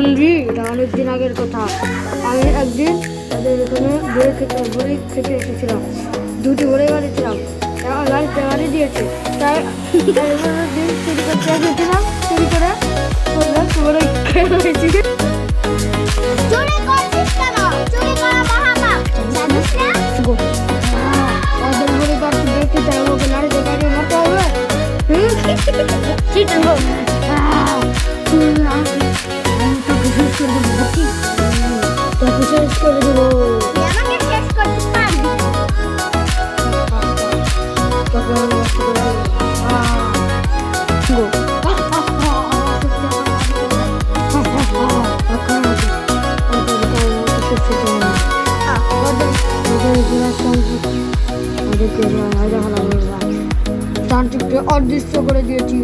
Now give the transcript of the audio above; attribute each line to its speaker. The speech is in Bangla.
Speaker 1: বন্ধু, এটা অনেকদিন আগের কথা। আমি একদিন তাদের এখানে বড়ি খেতে এসেছিলাম। দুটি বড়ি বানিয়েছিলাম, লাইফে বানিয়ে দিয়েছে। তাই দিন চুরি করতে এসেছিলাম, চুরি করে বড়ি খেয়ে হয়েছি।
Speaker 2: চুরি করছিস কেন? চুরি করা মহাপাপ, জানিস না?
Speaker 1: ওদের বড়ি কাটতে দেখতে চাই, ওকে নাড়িতে কাটিয়ে মারতে হবে। ঠিক আছে, তোকে শেষ করে দেবো।
Speaker 2: তুই আমাকে শেষ করতে পারবি?
Speaker 1: তোকে আমি নষ্ট করে দেবো। তান্ত্রিককে অদৃশ্য করে দিয়েছি।